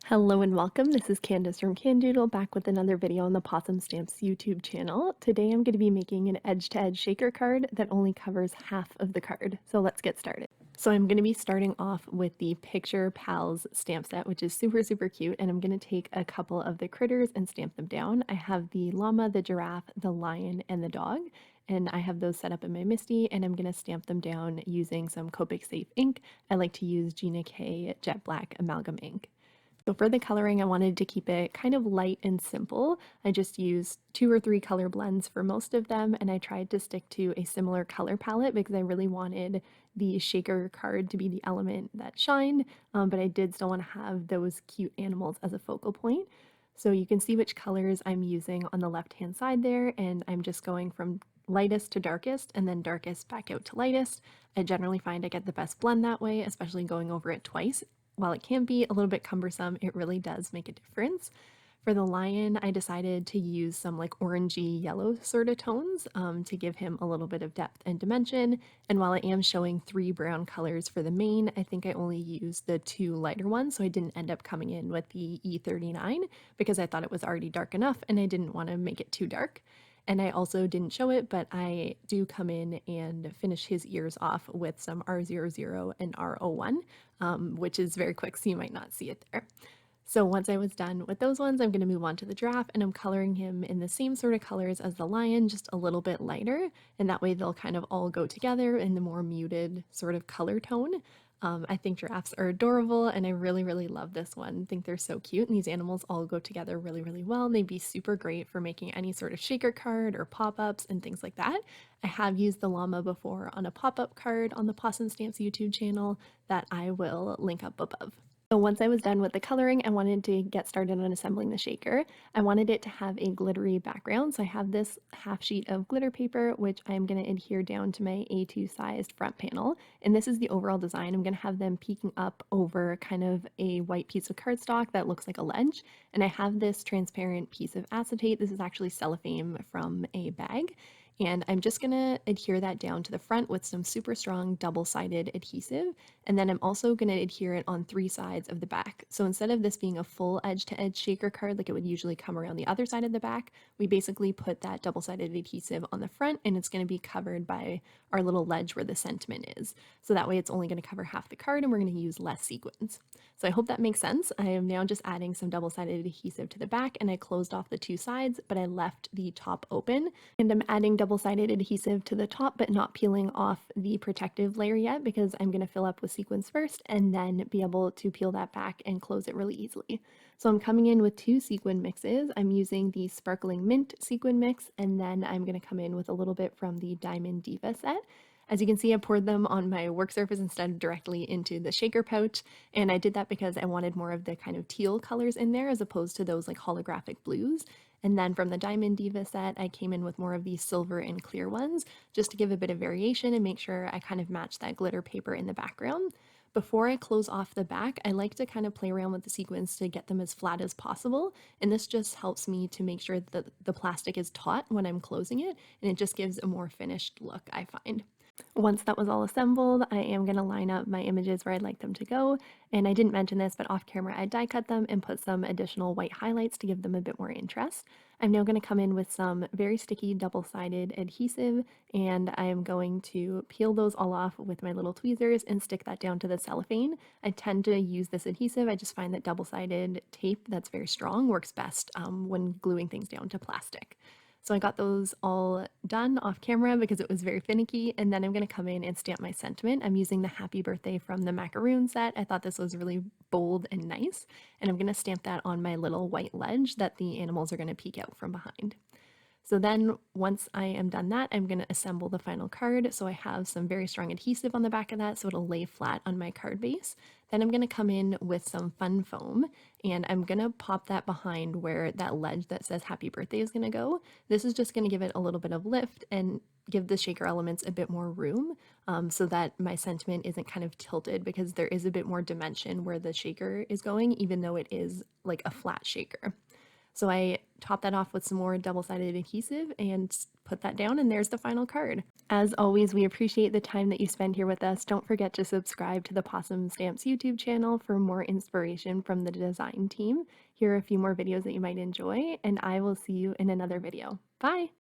Hello and welcome. This is Candice from Candoodle, back with another video on the Possum Stamps YouTube channel. Today I'm going to be making an edge-to-edge shaker card that only covers half of the card. So let's get started. So I'm going to be starting off with the Picture Pals stamp set, which is super, super cute. And I'm going to take a couple of the critters and stamp them down. I have the llama, the giraffe, the lion, and the dog. And I have those set up in my MISTI, and I'm going to stamp them down using some Copic Safe ink. I like to use Gina K Jet Black Amalgam ink. So for the coloring, I wanted to keep it kind of light and simple. I just used 2 or 3 color blends for most of them, and I tried to stick to a similar color palette because I really wanted the shaker card to be the element that shined, but I did still want to have those cute animals as a focal point. So you can see which colors I'm using on the left-hand side there, and I'm just going from lightest to darkest and then darkest back out to lightest. I generally find I get the best blend that way, especially going over it twice. While it can be a little bit cumbersome, it really does make a difference. For the lion, I decided to use some like orangey yellow sort of tones to give him a little bit of depth and dimension. And while I am showing 3 brown colors for the mane, I think I only used the 2 lighter ones, so I didn't end up coming in with the E39 because I thought it was already dark enough and I didn't want to make it too dark. And I also didn't show it, but I do come in and finish his ears off with some R00 and R01, which is very quick, so you might not see it there. So once I was done with those ones, I'm going to move on to the giraffe, and I'm coloring him in the same sort of colors as the lion, just a little bit lighter, and that way they'll kind of all go together in the more muted sort of color tone. I think giraffes are adorable, and I really, really love this one. I think they're so cute, and these animals all go together really, really well. And they'd be super great for making any sort of shaker card or pop-ups and things like that. I have used the llama before on a pop-up card on the Possum Stamps YouTube channel that I will link up above. So once I was done with the coloring, I wanted to get started on assembling the shaker. I wanted it to have a glittery background, so I have this half sheet of glitter paper, which I'm going to adhere down to my A2 sized front panel. And this is the overall design. I'm going to have them peeking up over kind of a white piece of cardstock that looks like a ledge. And I have this transparent piece of acetate. This is actually cellophane from a bag. And I'm just going to adhere that down to the front with some super strong double-sided adhesive. And then I'm also going to adhere it on 3 sides of the back. So instead of this being a full edge-to-edge shaker card like it would usually come around the other side of the back, we basically put that double-sided adhesive on the front, and it's going to be covered by our little ledge where the sentiment is. So that way it's only going to cover half the card, and we're going to use less sequins. So I hope that makes sense. I am now just adding some double-sided adhesive to the back, and I closed off the 2 sides, but I left the top open. And I'm adding double-sided adhesive to the top, but not peeling off the protective layer yet because I'm going to fill up with sequins first and then be able to peel that back and close it really easily. So I'm coming in with 2 sequin mixes. I'm using the Sparkling Mint sequin mix, and then I'm going to come in with a little bit from the Diamond Diva set. As you can see, I poured them on my work surface instead of directly into the shaker pouch, and I did that because I wanted more of the kind of teal colors in there as opposed to those like holographic blues. And then from the Diamond Diva set, I came in with more of these silver and clear ones just to give a bit of variation and make sure I kind of match that glitter paper in the background. Before I close off the back, I like to kind of play around with the sequins to get them as flat as possible, and this just helps me to make sure that the plastic is taut when I'm closing it, and it just gives a more finished look, I find. Once that was all assembled, I am going to line up my images where I'd like them to go, and I didn't mention this, but off camera I die cut them and put some additional white highlights to give them a bit more interest. I'm now going to come in with some very sticky double-sided adhesive, and I'm going to peel those all off with my little tweezers and stick that down to the cellophane. I tend to use this adhesive. I just find that double-sided tape that's very strong works best when gluing things down to plastic. So I got those all done off camera because it was very finicky, and then I'm going to come in and stamp my sentiment. I'm using the Happy Birthday from the macaroon set. I thought this was really bold and nice, and I'm going to stamp that on my little white ledge that the animals are going to peek out from behind. So then once I am done that, I'm going to assemble the final card. So I have some very strong adhesive on the back of that so it'll lay flat on my card base. Then I'm going to come in with some fun foam, and I'm going to pop that behind where that ledge that says happy birthday is going to go. This is just going to give it a little bit of lift and give the shaker elements a bit more room so that my sentiment isn't kind of tilted, because there is a bit more dimension where the shaker is going, even though it is like a flat shaker. So I topped that off with some more double-sided adhesive and put that down, and there's the final card. As always, we appreciate the time that you spend here with us. Don't forget to subscribe to the Possum Stamps YouTube channel for more inspiration from the design team. Here are a few more videos that you might enjoy, and I will see you in another video. Bye!